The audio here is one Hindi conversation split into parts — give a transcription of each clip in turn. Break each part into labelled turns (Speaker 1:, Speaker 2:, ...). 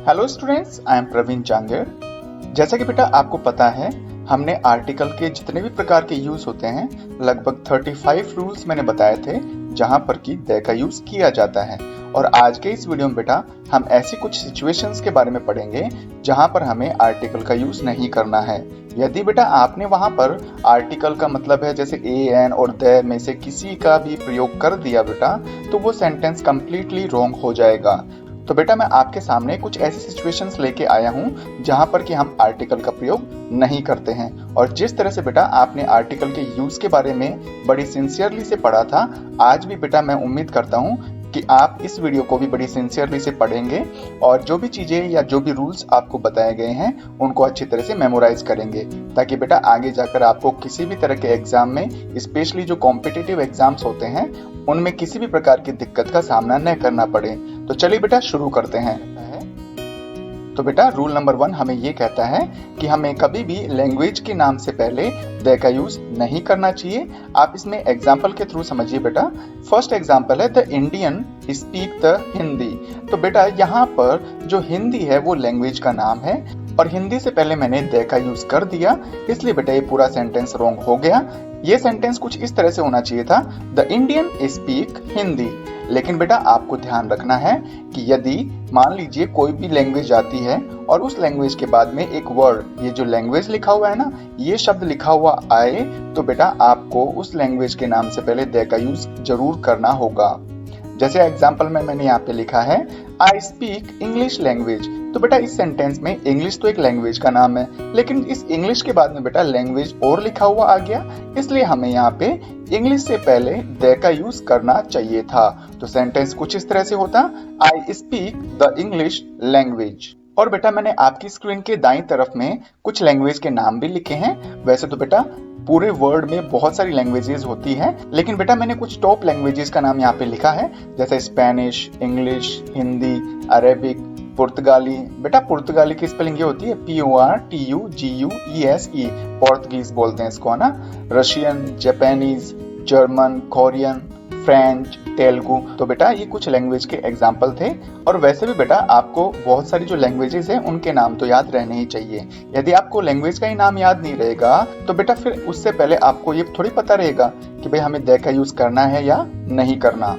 Speaker 1: Hello students, I am Praveen Changer. जैसा कि बेटा आपको पता है, हमने आर्टिकल के जितने भी प्रकार के यूज होते हैं लगभग 35 रूल्स मैंने बताए थे जहां पर कि दे का यूज किया जाता है। और आज के इस वीडियो में बेटा हम ऐसी कुछ सिचुएशंस के बारे में पढ़ेंगे जहां पर हमें आर्टिकल का यूज नहीं करना है। यदि बेटा आपने वहां पर आर्टिकल का मतलब है जैसे ए एन और दे में से किसी का भी प्रयोग कर दिया बेटा, तो वो सेंटेंस कंप्लीटली रॉन्ग हो जाएगा। तो बेटा मैं आपके सामने कुछ ऐसी सिचुएशंस लेके आया हूँ जहां पर कि हम आर्टिकल का प्रयोग नहीं करते हैं। और जिस तरह से बेटा आपने आर्टिकल के यूज के बारे में बड़ी सिंसियरली से पढ़ा था, आज भी बेटा मैं उम्मीद करता हूँ कि आप इस वीडियो को भी बड़ी सिंसियरली से पढ़ेंगे और जो भी चीजें या जो भी रूल्स आपको बताए गए हैं उनको अच्छी तरह से मेमोराइज करेंगे, ताकि बेटा आगे जाकर आपको किसी भी तरह के एग्जाम में, स्पेशली जो कॉम्पिटिटिव एग्जाम्स होते हैं, उनमें किसी भी प्रकार की दिक्कत का सामना न करना पड़े। तो चलिए बेटा शुरू करते हैं। तो बेटा रूल नंबर 1 हमें ये कहता है कि हमें कभी भी लैंग्वेज के नाम से पहले द का यूज नहीं करना चाहिए। आप इसमें एग्जाम्पल के थ्रू समझिए बेटा। फर्स्ट एग्जाम्पल है the Indian speak the Hindi. तो बेटा यहाँ पर जो हिंदी है वो लैंग्वेज का नाम है और हिंदी से पहले मैंने द का यूज कर दिया, इसलिए बेटा ये पूरा सेंटेंस रॉन्ग हो गया। ये सेंटेंस कुछ इस तरह से होना चाहिए था, द इंडियन स्पीक हिंदी। लेकिन बेटा आपको ध्यान रखना है कि यदि मान लीजिए कोई भी लैंग्वेज आती है और उस लैंग्वेज के बाद में एक वर्ड, ये जो लैंग्वेज लिखा हुआ है ना, ये शब्द लिखा हुआ आए, तो बेटा आपको उस लैंग्वेज के नाम से पहले द का यूज जरूर करना होगा। जैसे एग्जाम्पल में मैंने यहाँ पे लिखा है आई स्पीक इंग्लिश लैंग्वेज। तो बेटा इस सेंटेंस में इंग्लिश तो एक लैंग्वेज का नाम है, लेकिन इस इंग्लिश के बाद में बेटा लैंग्वेज और लिखा हुआ आ गया, इसलिए हमें यहाँ पे इंग्लिश से पहले द का यूज करना चाहिए था। तो सेंटेंस कुछ इस तरह से होता, I speak the English language. और बेटा मैंने आपकी स्क्रीन के दाईं तरफ में कुछ लैंग्वेज के नाम भी लिखे हैं। वैसे तो बेटा पूरे वर्ल्ड में बहुत सारी लैंग्वेजेस होती हैं, लेकिन बेटा मैंने कुछ टॉप लैंग्वेजेस का नाम यहाँ पे लिखा है, जैसे स्पेनिश, इंग्लिश, हिंदी, अरेबिक, पुर्तगाली। बेटा पुर्तगाली की स्पेलिंग ये होती है PORTUGUESE, पोर्तुगीज बोलते हैं इसको, है ना। Russian, Japanese, German, Korean, French, Telugu. तो बेटा ये कुछ लैंग्वेज के एग्जाम्पल थे। और वैसे भी बेटा आपको बहुत सारी जो लैंग्वेजेस हैं उनके नाम तो याद रहने ही चाहिए। यदि आपको लैंग्वेज का ही नाम याद नहीं रहेगा तो बेटा फिर उससे पहले आपको ये थोड़ी पता रहेगा कि भाई हमें द का यूज करना है या नहीं करना।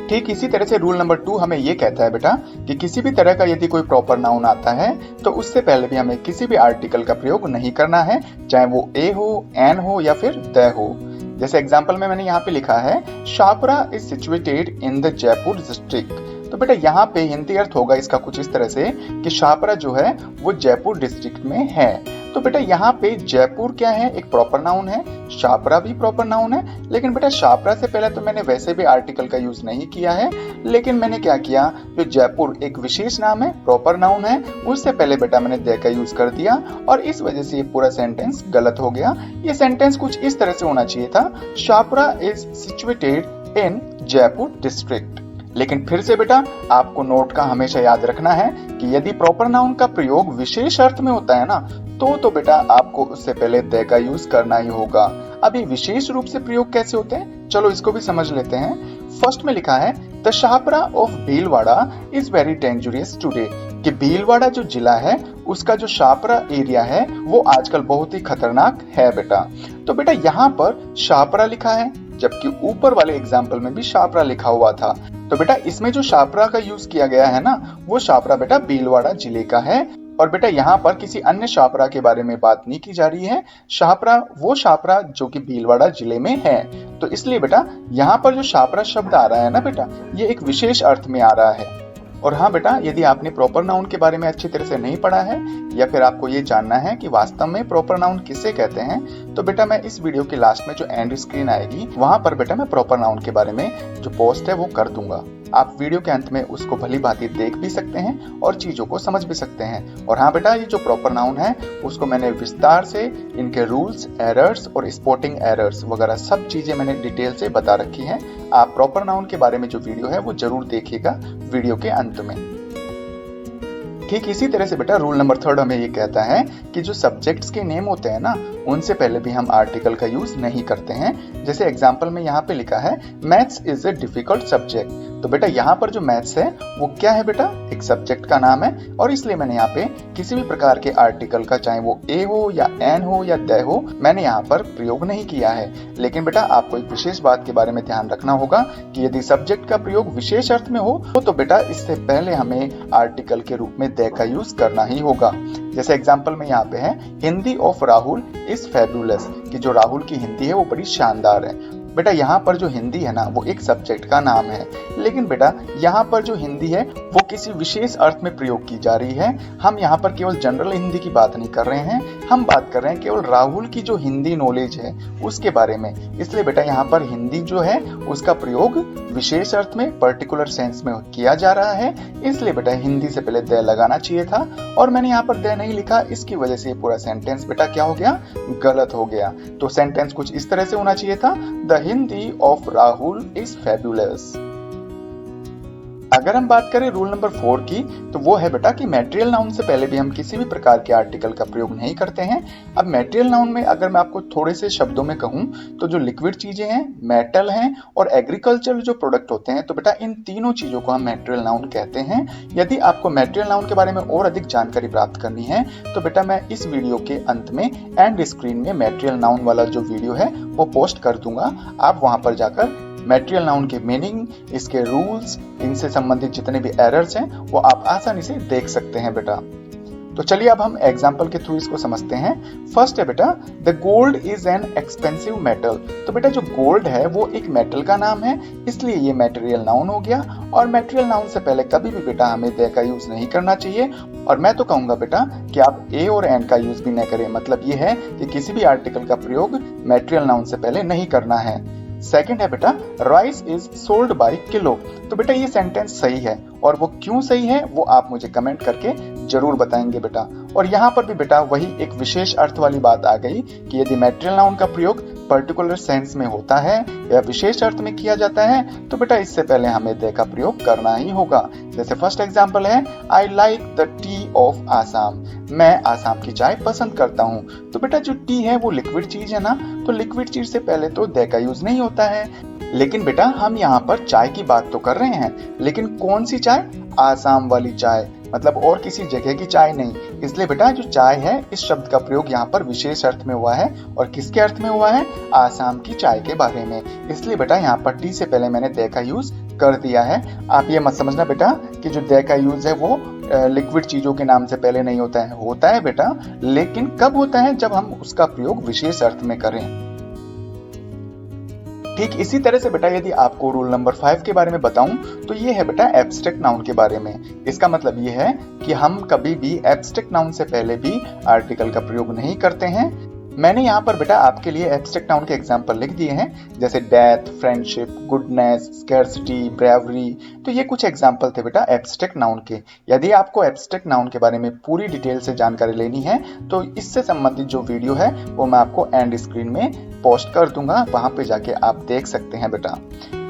Speaker 1: ठीक इसी तरह से रूल नंबर 2 हमें ये कहता है बेटा कि किसी भी तरह का यदि कोई प्रॉपर नाउन आता है तो उससे पहले भी हमें किसी भी आर्टिकल का प्रयोग नहीं करना है, चाहे वो ए हो, एन हो या फिर द हो। जैसे एग्जाम्पल में मैंने यहाँ पे लिखा है Shahpura is situated in the Jaipur district. तो बेटा यहाँ पे हिंदी अर्थ होगा इसका कुछ इस तरह से कि शाहपुरा जो है वो जयपुर डिस्ट्रिक्ट में है। तो बेटा यहाँ पे जयपुर क्या है, एक प्रॉपर नाउन है, शाहपुरा भी प्रॉपर नाउन है, लेकिन बेटा शाहपुरा से पहले तो मैंने वैसे भी आर्टिकल का यूज नहीं किया है, लेकिन मैंने क्या किया, जो जयपुर एक विशेष नाम है, प्रॉपर नाउन है, उससे पहले बेटा मैंने द का यूज कर दिया और इस वजह से ये पूरा सेंटेंस गलत हो गया। ये सेंटेंस कुछ इस तरह से होना चाहिए था, Shahpura is situated in Jaipur district. लेकिन फिर से बेटा आपको नोट का हमेशा याद रखना है कि यदि प्रॉपर नाउन का प्रयोग विशेष अर्थ में होता है ना, तो बेटा आपको उससे पहले द का यूज करना ही होगा। अभी विशेष रूप से प्रयोग कैसे होते हैं, चलो इसको भी समझ लेते हैं। फर्स्ट में लिखा है the Shahpura of Bhilwara is very dangerous today, कि भीलवाड़ा जो जिला है उसका जो शाहपुरा एरिया है वो आजकल बहुत ही खतरनाक है बेटा। तो बेटा यहाँ पर शाहपुरा लिखा है, जबकि ऊपर वाले एग्जाम्पल में भी शाहपुरा लिखा हुआ था। तो बेटा इसमें जो शाहपुरा का यूज किया गया है ना, वो शाहपुरा बेटा भीलवाड़ा जिले का है। और बेटा यहाँ पर किसी अन्य शाहपुरा के बारे में बात नहीं की जा रही है, शाहपुरा वो शाहपुरा जो कि भीलवाड़ा जिले में है। तो इसलिए बेटा यहाँ पर जो शाहपुरा शब्द आ रहा है ना बेटा, ये एक विशेष अर्थ में आ रहा है। और हाँ बेटा, यदि आपने प्रॉपर नाउन के बारे में अच्छी तरह से नहीं पढ़ा है या फिर आपको ये जानना है कि वास्तव में प्रॉपर नाउन किसे कहते हैं, तो बेटा मैं इस वीडियो के लास्ट में जो एंड स्क्रीन आएगी वहां पर बेटा मैं प्रॉपर नाउन के बारे में जो पोस्ट है वो कर दूंगा। आप वीडियो के अंत में उसको भली भांति देख भी सकते हैं और चीजों को समझ भी सकते हैं। और हाँ बेटा, ये जो प्रॉपर नाउन है उसको मैंने विस्तार से इनके रूल्स, एरर्स और स्पॉटिंग एरर्स वगैरह सब चीजें मैंने डिटेल से बता रखी हैं। आप प्रॉपर नाउन के बारे में जो वीडियो है वो जरूर देखिएगा वीडियो के अंत में। ठीक इसी तरह से बेटा रूल नंबर 3 हमें ये कहता है कि जो सब्जेक्ट्स के नेम होते हैं ना, उनसे पहले भी हम आर्टिकल का यूज नहीं करते हैं। जैसे एग्जाम्पल में यहाँ पे लिखा है maths is a difficult subject, तो बेटा यहाँ पर जो मैथ्स है वो क्या है बेटा, एक सब्जेक्ट का नाम है, और इसलिए मैंने यहाँ पे किसी भी प्रकार के आर्टिकल का, चाहे वो ए हो या एन हो या द हो, मैंने यहाँ पर प्रयोग नहीं किया है। लेकिन बेटा आपको एक विशेष बात के बारे में ध्यान रखना होगा कि यदि सब्जेक्ट का प्रयोग विशेष अर्थ में हो तो बेटा इससे पहले हमें आर्टिकल के रूप में द का यूज करना ही होगा। जैसे एग्जाम्पल में यहाँ पे है Hindi of Rahul is fabulous, कि जो राहुल की हिंदी है वो बड़ी शानदार है। बेटा यहाँ पर जो हिंदी है ना वो एक सब्जेक्ट का नाम है, लेकिन बेटा यहाँ पर जो हिंदी है वो किसी विशेष अर्थ में प्रयोग की जा रही है। हम यहाँ पर केवल जनरल हिंदी की बात नहीं कर रहे हैं, हम बात कर रहे हैं केवल राहुल की जो हिंदी नॉलेज है उसके बारे में। इसलिए बेटा यहाँ पर हिंदी जो है उसका प्रयोग विशेष अर्थ में, पर्टिकुलर सेंस में किया जा रहा है। इसलिए बेटा हिंदी से पहले द लगाना चाहिए था, और मैंने यहाँ पर द नहीं लिखा, इसकी वजह से पूरा सेंटेंस बेटा क्या हो गया, गलत हो गया। तो सेंटेंस कुछ इस तरह से होना चाहिए था, the Hindi of Rahul is fabulous. अगर हम बात करें रूल नंबर 4 की, तो वो है बेटा कि मैटेरियल नाउन से पहले भी हम किसी भी प्रकार के आर्टिकल का प्रयोग नहीं करते हैं। अब मैटेरियल नाउन में अगर मैं आपको थोड़े से शब्दों में कहूं तो जो लिक्विड चीजें हैं, मेटल हैं और एग्रीकल्चर जो प्रोडक्ट होते हैं, तो बेटा इन तीनों चीजों को हम मैटेरियल नाउन कहते हैं। यदि आपको मैटेरियल नाउन के बारे में और अधिक जानकारी प्राप्त करनी है तो बेटा मैं इस वीडियो के अंत में एंड स्क्रीन में मैटेरियल नाउन वाला जो वीडियो है वो पोस्ट कर दूंगा। आप वहां पर जाकर मैटेरियल नाउन के मीनिंग, इसके रूल्स, इनसे संबंधित जितने भी एरर्स हैं वो आप आसानी से देख सकते हैं बेटा। तो चलिए अब हम एग्जाम्पल के थ्रू इसको समझते हैं। फर्स्ट है बेटा the gold is an expensive metal, तो बेटा जो गोल्ड है वो एक मेटल का नाम है, इसलिए ये मैटेरियल नाउन हो गया। और मैटेरियल नाउन से पहले कभी भी बेटा हमें द का यूज नहीं करना चाहिए, और मैं तो कहूंगा बेटा कि आप ए और एन का यूज भी न करें। मतलब ये है कि किसी भी आर्टिकल का प्रयोग मैटेरियल नाउन से पहले नहीं करना है। सेकंड है बेटा rice is sold by kilo, तो बेटा ये सेंटेंस सही है, और वो क्यों सही है वो आप मुझे कमेंट करके जरूर बताएंगे बेटा। और यहाँ पर भी बेटा वही एक विशेष अर्थ वाली बात आ गई कि यदि मैटेरियल नाउन का प्रयोग पर्टिकुलर सेंस में होता है या विशेष अर्थ में किया जाता है तो बेटा इससे पहले हमें द का प्रयोग करना ही होगा। जैसे फर्स्ट एग्जांपल है I like the T of Assam, मैं आसाम की चाय पसंद करता हूँ। तो बेटा जो टी है वो लिक्विड चीज है ना, तो लिक्विड चीज से पहले तो द का यूज नहीं होता है। लेकिन बेटा हम यहाँ पर चाय की बात तो कर रहे हैं, लेकिन कौन सी चाय, आसाम वाली चाय, मतलब और किसी जगह की चाय नहीं। इसलिए बेटा जो चाय है इस शब्द का प्रयोग यहाँ पर विशेष अर्थ में हुआ है, और किसके अर्थ में हुआ है, आसाम की चाय के बारे में। इसलिए बेटा यहाँ पर टी से पहले मैंने द का यूज कर दिया है। आप ये मत समझना बेटा कि जो द का यूज है वो लिक्विड चीजों के नाम से पहले नहीं होता है बेटा, लेकिन कब होता है, जब हम उसका प्रयोग विशेष अर्थ में करें। ठीक इसी तरह से बेटा यदि आपको रूल नंबर 5 के बारे में बताऊं तो ये है बेटा एब्स्ट्रैक्ट नाउन के बारे में। इसका मतलब ये है कि हम कभी भी एब्स्ट्रैक्ट नाउन से पहले भी आर्टिकल का प्रयोग नहीं करते हैं। मैंने यहाँ पर बेटा आपके लिए एब्स्ट्रैक्ट नाउन के एग्जाम्पल लिख दिए हैं, जैसे death, friendship, goodness, scarcity, bravery. तो ये कुछ एग्जाम्पल थे बेटा एब्स्ट्रैक्ट नाउन के। यदि आपको एब्स्ट्रैक्ट नाउन के बारे में पूरी डिटेल से जानकारी लेनी है तो इससे संबंधित जो वीडियो है वो मैं आपको एंड स्क्रीन में पोस्ट कर दूंगा, वहां पे जाके आप देख सकते हैं बेटा।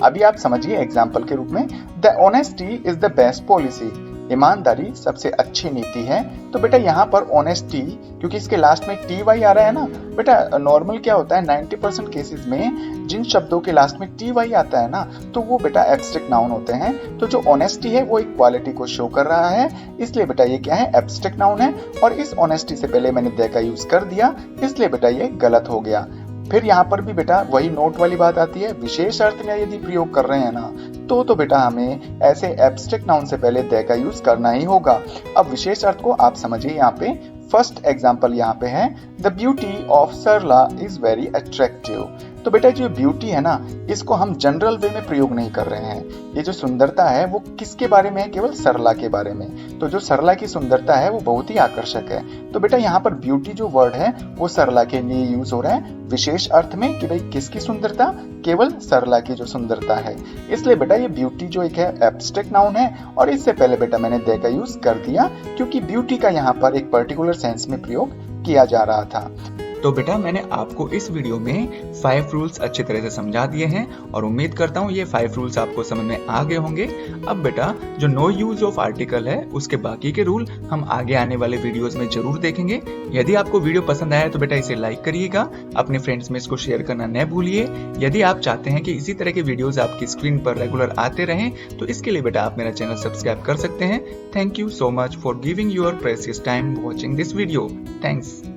Speaker 1: अभी आप समझिए एग्जाम्पल के रूप में, the honesty is the best policy, ईमानदारी सबसे अच्छी नीति है। तो बेटा यहाँ पर ऑनेस्टी, क्योंकि इसके लास्ट में टी वाई आ रहा है ना बेटा, नॉर्मल क्या होता है 90% केसेस में जिन शब्दों के लास्ट में टी वाई आता है ना तो वो बेटा एब्स्ट्रैक्ट नाउन होते हैं। तो जो ऑनेस्टी है वो एक क्वालिटी को शो कर रहा है, इसलिए बेटा ये क्या है, एब्स्ट्रैक्ट नाउन है। और इस ऑनेस्टी से पहले मैंने द का यूज कर दिया, इसलिए बेटा ये गलत हो गया। फिर यहाँ पर भी बेटा वही नोट वाली बात आती है, विशेष अर्थ में यदि प्रयोग कर रहे हैं ना तो बेटा हमें ऐसे एब्स्ट्रैक्ट नाउन से पहले द का यूज करना ही होगा। अब विशेष अर्थ को आप समझिए, यहाँ पे फर्स्ट एग्जाम्पल यहाँ पे है, the beauty of Sarala is very attractive. तो बेटा जो ब्यूटी है ना इसको हम जनरल वे में प्रयोग नहीं कर रहे हैं। ये जो सुंदरता है वो किसके बारे में है, केवल सरला के बारे में। तो जो सरला की सुंदरता है वो बहुत ही आकर्षक है। तो बेटा यहाँ पर ब्यूटी जो वर्ड है वो सरला के लिए यूज हो रहा है विशेष अर्थ में कि भाई किसकी सुंदरता, केवल सरला की जो सुंदरता है। इसलिए बेटा ये ब्यूटी जो एक है एब्स्ट्रैक्ट नाउन है, और इससे पहले बेटा मैंने द का यूज कर दिया क्योंकि ब्यूटी का यहाँ पर एक पर्टिकुलर सेंस में प्रयोग किया जा रहा था। तो बेटा मैंने आपको इस वीडियो में 5 रूल्स अच्छी तरह से समझा दिए हैं और उम्मीद करता हूँ ये 5 रूल्स आपको समझ में आ गए होंगे। अब बेटा जो नो यूज ऑफ आर्टिकल है उसके बाकी के रूल हम आगे आने वाले वीडियोस में जरूर देखेंगे। यदि आपको वीडियो पसंद आया तो बेटा इसे लाइक करिएगा, अपने फ्रेंड्स में इसको शेयर करना न भूलिए। यदि आप चाहते हैं कि इसी तरह के वीडियोस आपकी स्क्रीन पर रेगुलर आते रहें तो इसके लिए बेटा आप मेरा चैनल सब्सक्राइब कर सकते हैं। Thank you so much for giving your precious time watching this video. Thanks.